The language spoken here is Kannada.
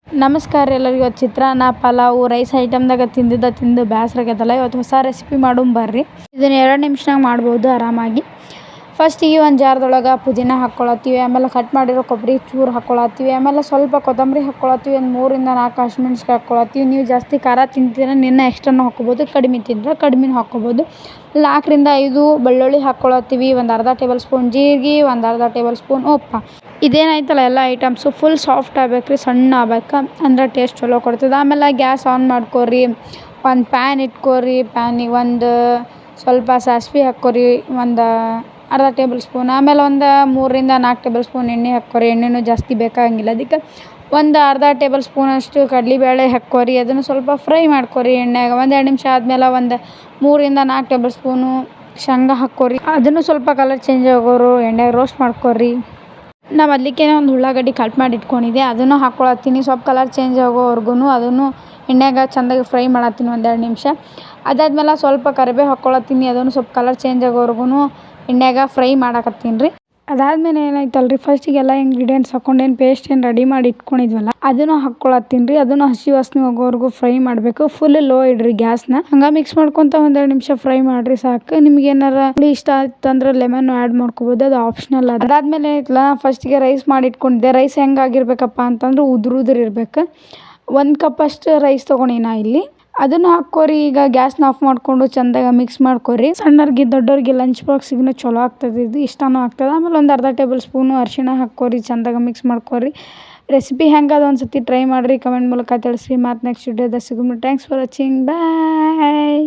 ನಮಸ್ಕಾರ ಎಲ್ಲರಿಗೂ. ಇವತ್ತು ಚಿತ್ರಾನ್ನ, ಪಲಾವು, ರೈಸ್ ಐಟಮ್ದಾಗ ತಿಂದು ಬೇಸರ ಆಗೈತಲ್ಲ. ಇವತ್ತು ಹೊಸ ರೆಸಿಪಿ ಬರ್ರಿ. ಇದನ್ನು 2 ನಿಮಿಷನಾಗ ಮಾಡ್ಬೋದು ಆರಾಮಾಗಿ. ಫಸ್ಟಿಗೆ ಒಂದು ಜಾರದೊಳಗೆ ಪುದೀನ ಹಾಕ್ಕೊಳತ್ತೀವಿ. ಆಮೇಲೆ ಕಟ್ ಮಾಡಿರೋ ಕೊಬ್ಬರಿ ಚೂರು ಹಾಕ್ಕೊಳತ್ತೀವಿ. ಆಮೇಲೆ ಸ್ವಲ್ಪ ಕೊತ್ತಂಬರಿ ಹಾಕ್ಕೊಳತ್ತೀವಿ. ಒಂದು 3 ರಿಂದ 4 ಹಸಿಮೆಣ್ಸಿಕಾಯಿ ಹಾಕ್ಕೊಳತ್ತೀವಿ. ನೀವು ಜಾಸ್ತಿ ಖಾರ ತಿಂತೀರ ನಿನ್ನ ಎಕ್ಸ್ಟ್ರಾನು ಹಾಕ್ಕೊಬೋದು, ಕಡಿಮೆ ತಿಂದ್ರೆ ಕಡಿಮೆನೂ ಹಾಕ್ಕೊಬೋದು. 4 ರಿಂದ 5 ಬೆಳ್ಳುಳ್ಳಿ ಹಾಕ್ಕೊಳತ್ತೀವಿ. ಒಂದು ಅರ್ಧ ಟೇಬಲ್ ಸ್ಪೂನ್ ಜೀರಿಗೆ, ಒಂದು ಅರ್ಧ ಟೇಬಲ್ ಸ್ಪೂನ್ ಉಪ್ಪು. ಇದೇನಾಯ್ತಲ್ಲ ಎಲ್ಲ ಐಟಮ್ಸು ಫುಲ್ ಸಾಫ್ಟ್ ಆಗ್ಬೇಕು ರೀ, ಸಣ್ಣ ಆಗ್ಬೇಕು, ಅಂದ್ರೆ ಟೇಸ್ಟ್ ಚಲೋ ಕೊಡ್ತದೆ. ಆಮೇಲೆ ಗ್ಯಾಸ್ ಆನ್ ಮಾಡ್ಕೊರಿ. ಒಂದು ಪ್ಯಾನ್ ಇಟ್ಕೊರಿ. ಪ್ಯಾನಿಗೆ ಒಂದು ಸ್ವಲ್ಪ ಸಾಸಿವೆ ಹಾಕ್ಕೊರಿ, ಒಂದು ಅರ್ಧ ಟೇಬಲ್ ಸ್ಪೂನ್. ಆಮೇಲೆ ಒಂದು 3 ರಿಂದ 4 ಟೇಬಲ್ ಸ್ಪೂನ್ ಎಣ್ಣೆ ಹಾಕ್ಕೊರಿ. ಎಣ್ಣೆನೂ ಜಾಸ್ತಿ ಬೇಕಾಗಂಗಿಲ್ಲ. ಅದಕ್ಕೆ ಒಂದು ಅರ್ಧ ಟೇಬಲ್ ಸ್ಪೂನಷ್ಟು ಕಡಲೆಬೇಳೆ ಹಾಕ್ಕೊರಿ. ಅದನ್ನು ಸ್ವಲ್ಪ ಫ್ರೈ ಮಾಡ್ಕೊರಿ ಎಣ್ಣೆಗೆ. 1-2 ನಿಮಿಷ ಆದಮೇಲೆ ಒಂದು 3 ರಿಂದ 4 ಟೇಬಲ್ ಸ್ಪೂನು ಶೇಂಗಾ ಹಾಕ್ಕೊರಿ. ಅದನ್ನು ಸ್ವಲ್ಪ ಕಲರ್ ಚೇಂಜ್ ಆಗೋರು ಎಣ್ಣೆಗೆ ರೋಸ್ಟ್ ಮಾಡ್ಕೊರಿ. ನಾವು ಅದಕ್ಕೆ ಒಂದು ಉಳ್ಳಾಗಡ್ಡಿ ಕಟ್ ಮಾಡಿ ಇಟ್ಕೊಂಡಿದ್ದೆ, ಅದನ್ನು ಹಾಕ್ಕೊಳತ್ತೀನಿ. ಸ್ವಲ್ಪ ಕಲರ್ ಚೇಂಜ್ ಆಗೋವರೆಗೂ ಅದನ್ನು ಎಣ್ಣೆಗೆ ಚೆಂದಾಗಿ ಫ್ರೈ ಮಾಡತ್ತೀನಿ 1-2 ನಿಮಿಷ. ಅದಾದ್ಮೇಲೆ ಸ್ವಲ್ಪ ಕರಿಬೇವು ಹಾಕ್ಕೊಳತ್ತೀನಿ. ಅದನ್ನು ಸ್ವಲ್ಪ ಕಲರ್ ಚೇಂಜ್ ಆಗೋವರೆಗೂ ಎಣ್ಣೆಗೆ ಫ್ರೈ ಮಾಡಕತ್ತೀನಿ ರೀ. ಅದಾದ್ಮೇಲೆ ಏನಾಯ್ತಲ್ಲ ರೀ, ಫಸ್ಟಿಗೆಲ್ಲ ಇಂಗ್ರೀಡಿಯೆಂಟ್ಸ್ ಹಾಕ್ಕೊಂಡೇನು ಪೇಸ್ಟ್ ಏನು ರೆಡಿ ಮಾಡಿ ಇಟ್ಕೊಂಡಿದ್ವಲ್ಲ ಅದನ್ನು ಹಾಕ್ಕೊಳತ್ತೀನಿ ರೀ. ಅದನ್ನು ಹಸಿ ವಾಸನೆ ಹೋಗೋವರೆಗೂ ಫ್ರೈ ಮಾಡಬೇಕು. ಫುಲ್ ಲೋ ಇಡ್ರಿ ಗ್ಯಾಸ್ನ. ಹಂಗೆ ಮಿಕ್ಸ್ ಮಾಡ್ಕೊತ 1-2 ನಿಮಿಷ ಫ್ರೈ ಮಾಡಿರಿ ಸಾಕು. ನಿಮ್ಗೆ ಏನಾರ ಹುಳಿ ಇಷ್ಟ ಆಯ್ತಂದ್ರೆ ಲೆಮನ್ ಆ್ಯಡ್ ಮಾಡ್ಕೋಬೋದು, ಅದು ಆಪ್ಷನಲ್. ಅದಾದ್ಮೇಲೆ ಐತಲ್ಲ, ಫಸ್ಟಿಗೆ ರೈಸ್ ಮಾಡಿ ಇಟ್ಕೊಂಡಿದ್ದೆ. ರೈಸ್ ಹೆಂಗಾಗಿರ್ಬೇಕಪ್ಪ ಅಂತಂದ್ರೆ ಉದುರು ಇರ್ಬೇಕು. 1 ಕಪ್ ಅಷ್ಟು ರೈಸ್ ತೊಗೊಂಡು ನಾ ಇಲ್ಲಿ ಅದನ್ನು ಹಾಕ್ಕೊರಿ. ಈಗ ಗ್ಯಾಸ್ನ ಆಫ್ ಮಾಡಿಕೊಂಡು ಚೆಂದಾಗ ಮಿಕ್ಸ್ ಮಾಡ್ಕೊರಿ. ಸಣ್ಣವ್ರಿಗೆ ದೊಡ್ಡವ್ರಿಗೆ ಲಂಚ್ ಬಾಕ್ಸಿಗೂ ಚಲೋ ಆಗ್ತದೆ, ಇದು ಇಷ್ಟನೂ ಆಗ್ತದೆ. ಆಮೇಲೆ ಒಂದು ಅರ್ಧ ಟೇಬಲ್ ಸ್ಪೂನು ಅರಿಶಿಣ ಹಾಕ್ಕೊರಿ, ಚೆಂದಾಗ ಮಿಕ್ಸ್ ಮಾಡ್ಕೊರಿ. ರೆಸಿಪಿ ಹೆಂಗದ ಒಂದು ಸತಿ ಟ್ರೈ ಮಾಡಿರಿ, ಕಮೆಂಟ್ ಮೂಲಕ ತಿಳಿಸ್ರಿ. ಮತ್ತು ನೆಕ್ಸ್ಟ್ ವಿಡಿಯೋದಾಗ ಸಿಗೋಣ. Thanks for watching, bye.